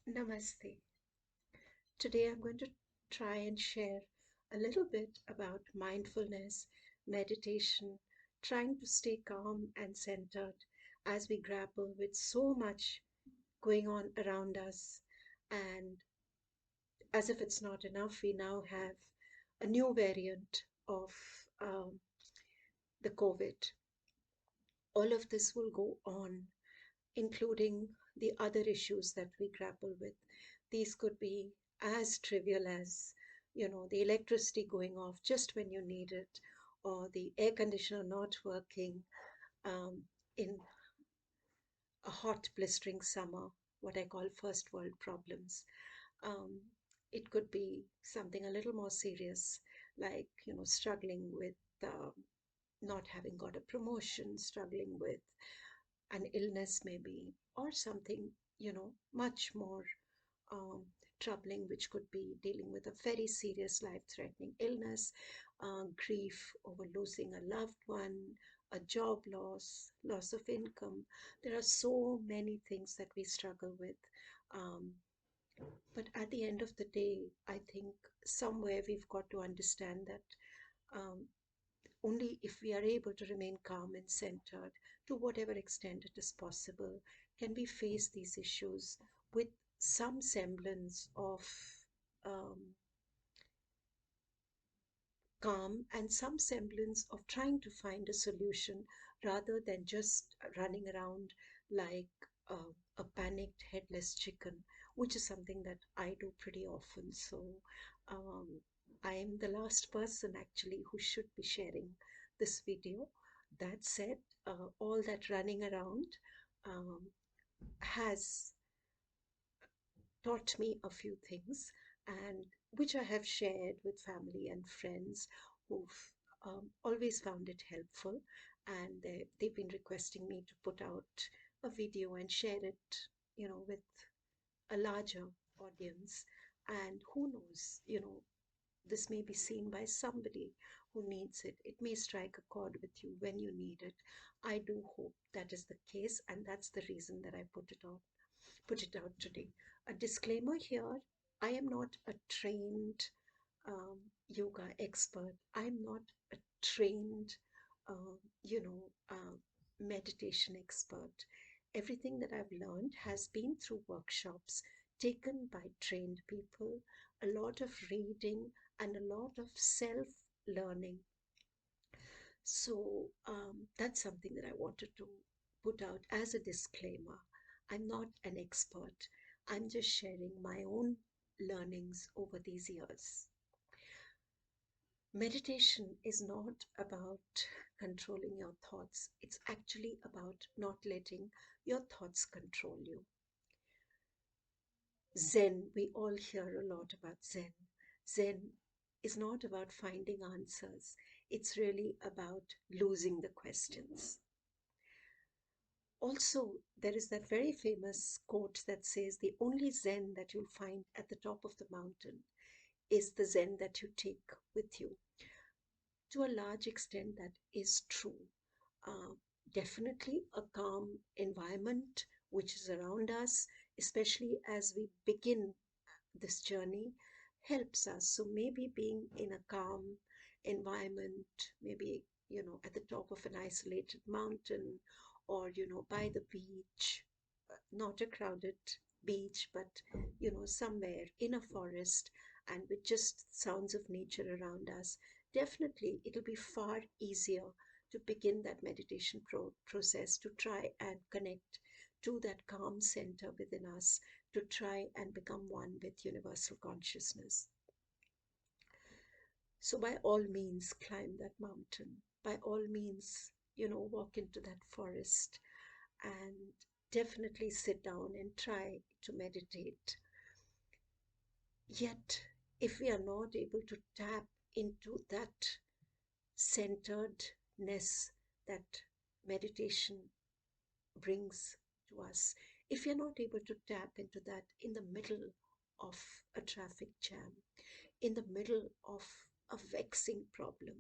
Namaste. Today I'm going to try and share a little bit about mindfulness, meditation, trying to stay calm and centered as we grapple with so much going on around us. And as if it's not enough, we now have a new variant of um, the COVID. All of this will go on, including the other issues that we grapple with. These could be as trivial as, the electricity going off just when you need it, or the air conditioner not working in a hot, blistering summer, what I call first world problems. Um, it could be something a little more serious, like, struggling with not having got a promotion, struggling with an illness maybe, or something, much more um, troubling, which could be dealing with a very serious life threatening illness, grief over losing a loved one, a job loss, loss of income. There are so many things that we struggle with. Um, but at the end of the day, I think somewhere we've got to understand that um, only if we are able to remain calm and centered to whatever extent it is possible can we face these issues with some semblance of um, calm and some semblance of trying to find a solution rather than just running around like a panicked headless chicken, which is something that I do pretty often. So um, I am the last person actually who should be sharing this video. That said, all that running around um, has taught me a few things, and which I have shared with family and friends who've always found it helpful. And they've been requesting me to put out a video and share it, with a larger audience. And who knows, this may be seen by somebody who needs it. It may strike a chord with you when you need it. I do hope that is the case, and that's the reason that I put it out today. A disclaimer here: I am not a trained yoga expert. I'm not a trained, uh, you know, uh, meditation expert. Everything that I've learned has been through workshops taken by trained people, a lot of reading, and a lot of self learning. So that's something that I wanted to put out as a disclaimer. I'm not an expert. I'm just sharing my own learnings over these years. Meditation is not about controlling your thoughts. It's actually about not letting your thoughts control you. Zen, we all hear a lot about Zen. Zen is not about finding answers. It's really about losing the questions. Also, there is that very famous quote that says, the only Zen that you'll find at the top of the mountain is the Zen that you take with you. To a large extent, that is true. Uh, Definitely a calm environment which is around us, especially as we begin this journey, helps us. So maybe being in a calm environment, maybe, at the top of an isolated mountain, or, by the beach, not a crowded beach, but, somewhere in a forest and with just sounds of nature around us, definitely it'll be far easier to begin that meditation process, to try and connect to that calm center within us, to try and become one with universal consciousness. So, by all means, climb that mountain. By all means, walk into that forest and definitely sit down and try to meditate. Yet, if we are not able to tap into that centeredness that meditation brings to us, if you're not able to tap into that in the middle of a traffic jam, in the middle of a vexing problem,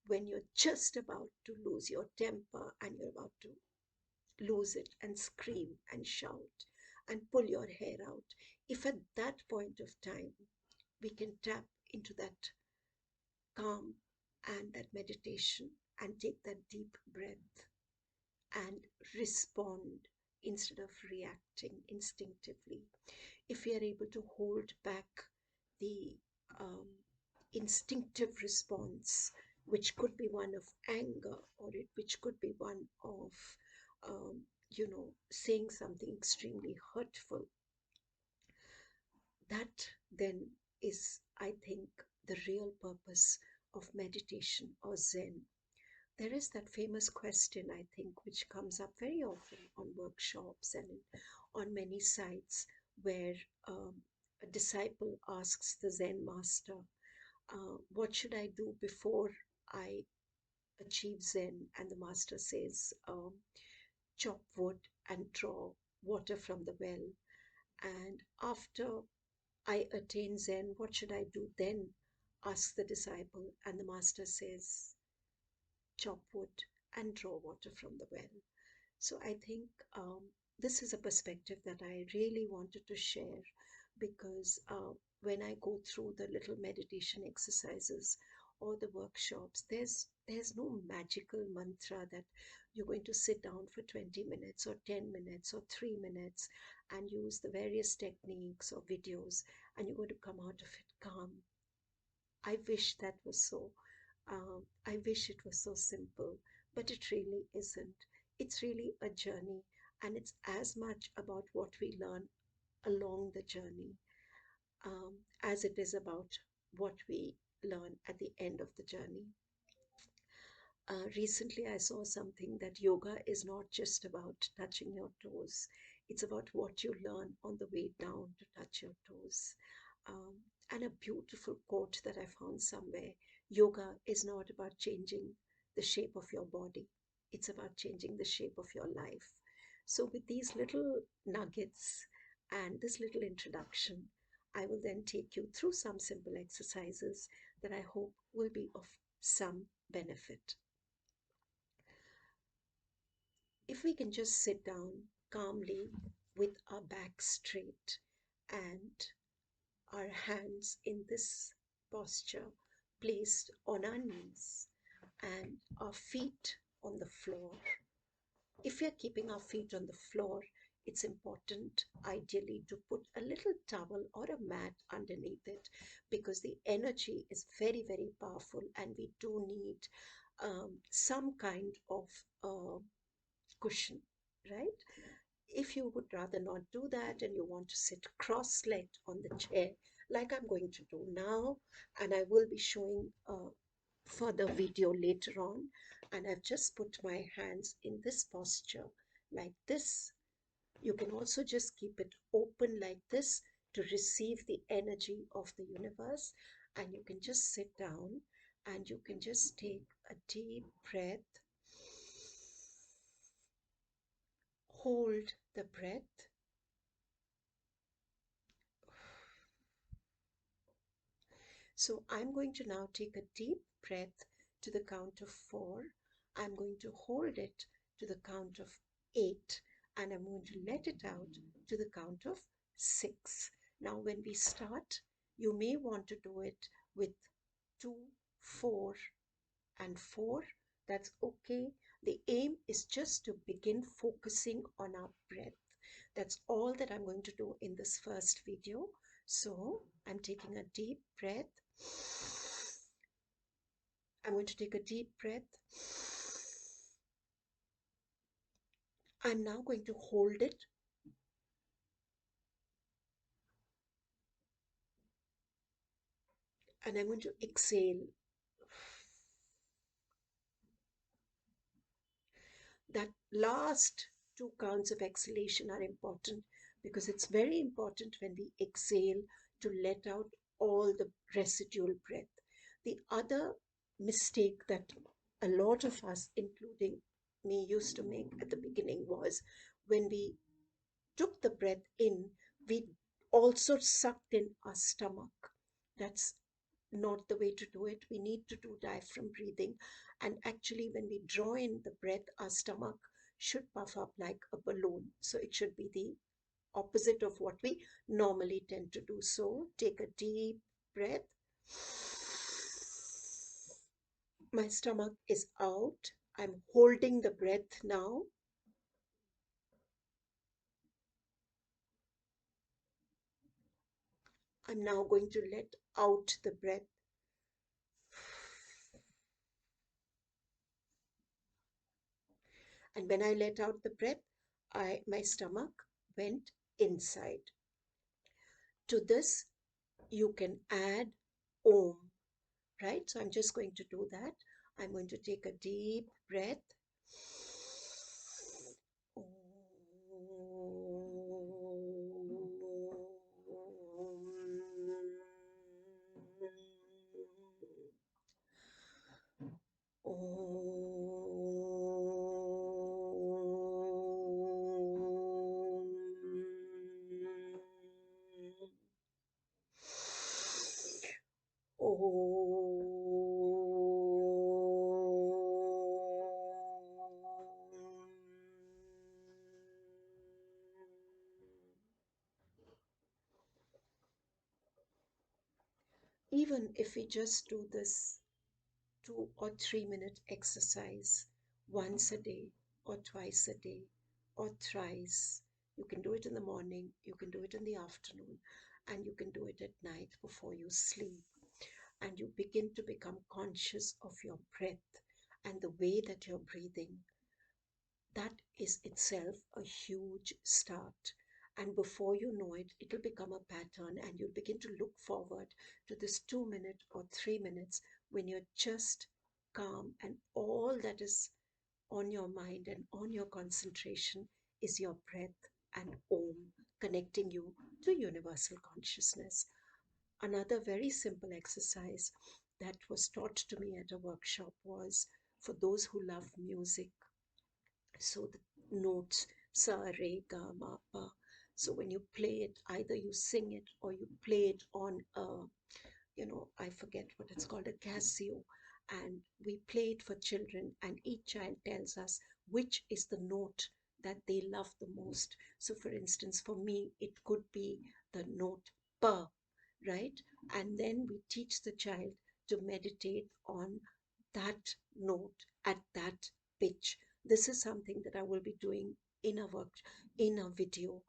when you're just about to lose your temper and you're about to lose it and scream and shout and pull your hair out. If at that point of time we can tap into that calm and that meditation and take that deep breath and respond instead of reacting instinctively, if we are able to hold back the um, instinctive response, which could be one of anger, or which could be one of, um, saying something extremely hurtful, that then is, I think, the real purpose of meditation or Zen. There is that famous question, I think, which comes up very often on workshops and on many sites, where a disciple asks the Zen master, what should I do before I achieve Zen? And the master says, chop wood and draw water from the well. And after I attain Zen, what should I do then? Asks the disciple. And the master says, chop wood and draw water from the well. So I think this is a perspective that I really wanted to share, because when I go through the little meditation exercises or the workshops, there's no magical mantra that you're going to sit down for 20 minutes or 10 minutes or 3 minutes and use the various techniques or videos, and you're going to come out of it calm. I wish that was so. I wish it was so simple, but it really isn't. It's really a journey, and it's as much about what we learn along the journey as it is about what we learn at the end of the journey. Recently, I saw something that yoga is not just about touching your toes, it's about what you learn on the way down to touch your toes. Um, and a beautiful quote that I found somewhere: yoga is not about changing the shape of your body, it's about changing the shape of your life. So, with these little nuggets and this little introduction, I will then take you through some simple exercises that I hope will be of some benefit. If we can just sit down calmly with our back straight and our hands in this posture placed on our knees and our feet on the floor. If we are keeping our feet on the floor, it's important ideally to put a little towel or a mat underneath it, because the energy is very, very powerful and we do need some kind of cushion, right? If you would rather not do that and you want to sit cross-legged on the chair, like I'm going to do now, and I will be showing a further video later on, and I've just put my hands in this posture like this. You can also just keep it open like this to receive the energy of the universe, and you can just sit down and you can just take a deep breath. Hold the breath. So I'm going to now take a deep breath to the count of 4. I'm going to hold it to the count of 8, and I'm going to let it out to the count of 6. Now when we start, you may want to do it with 2, 4 and 4. That's okay. The aim is just to begin focusing on our breath. That's all that I'm going to do in this first video. So I'm taking a deep breath. I'm going to take a deep breath. I'm now going to hold it. And I'm going to exhale. That last 2 counts of exhalation are important, because it's very important when we exhale to let out all the residual breath. The other mistake that a lot of us, including me, used to make at the beginning was, when we took the breath in, we also sucked in our stomach. That's not the way to do it. We need to do diaphragm breathing. And actually, when we draw in the breath, our stomach should puff up like a balloon. So it should be the opposite of what we normally tend to do. So take a deep breath. My stomach is out. I'm holding the breath now. I'm now going to let out the breath. And when I let out the breath, my stomach went inside. To this, you can add Om, right? So I'm just going to do that. I'm going to take a deep breath. Even if we just do this 2 or 3 minute exercise once a day or twice a day or thrice, you can do it in the morning, you can do it in the afternoon, and you can do it at night before you sleep. And you begin to become conscious of your breath and the way that you're breathing. That is itself a huge start. And before you know it, it'll become a pattern, and you'll begin to look forward to this 2 minute or 3 minutes when you're just calm, and all that is on your mind and on your concentration is your breath and Om, connecting you to universal consciousness. Another very simple exercise that was taught to me at a workshop was for those who love music. So the notes sa, re, ga, ma, pa. So when you play it, either you sing it or you play it on a, I forget what it's called, a Casio. And we play it for children, and each child tells us which is the note that they love the most. So for instance, for me, it could be the note pa, right? And then we teach the child to meditate on that note at that pitch. This is something that I will be doing in a work, in a video,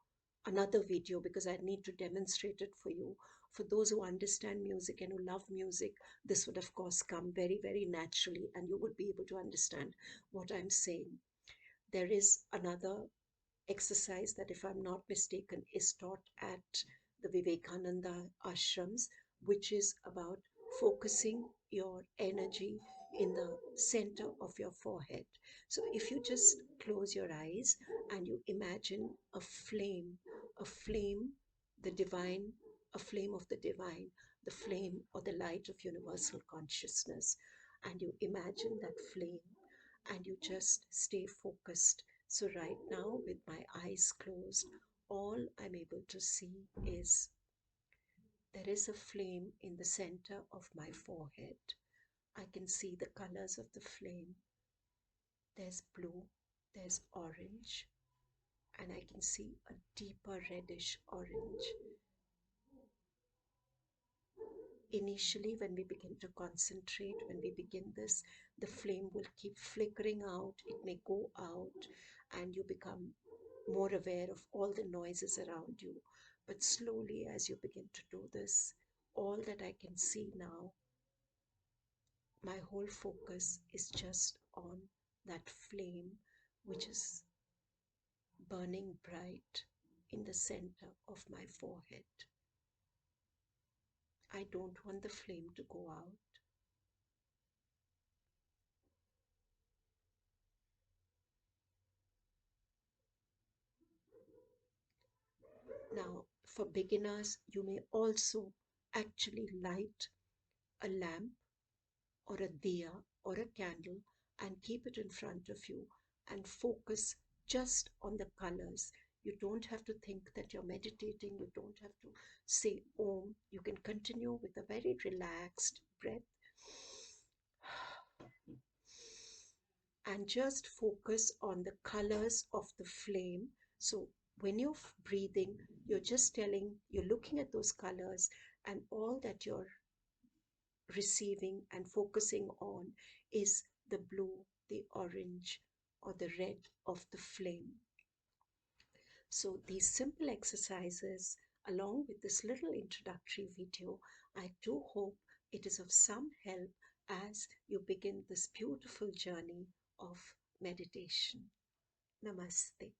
another video, because I need to demonstrate it for you. For those who understand music and who love music, this would of course come very, very naturally, and you would be able to understand what I'm saying. There is another exercise that, if I'm not mistaken, is taught at the Vivekananda ashrams, which is about focusing your energy in the center of your forehead. So if you just close your eyes and you imagine a flame, the divine, a flame of the divine, the flame or the light of universal consciousness, and you imagine that flame and you just stay focused. So right now, with my eyes closed, all I'm able to see is there is a flame in the center of my forehead. I can see the colors of the flame. There's blue, there's orange, and I can see a deeper reddish orange. Initially, when we begin to concentrate, when we begin this, the flame will keep flickering out, it may go out, and you become more aware of all the noises around you. But slowly, as you begin to do this, all that I can see now, my whole focus is just on that flame which is burning bright in the center of my forehead. I don't want the flame to go out. Now, for beginners, you may also actually light a lamp or a diya or a candle and keep it in front of you and focus just on the colors. You don't have to think that you're meditating. You don't have to say Om. You can continue with a very relaxed breath and just focus on the colors of the flame. So When you're breathing, you're looking at those colors, and all that you're receiving and focusing on is the blue, the orange, or the red of the flame. So, these simple exercises, along with this little introductory video, I do hope it is of some help as you begin this beautiful journey of meditation. Namaste.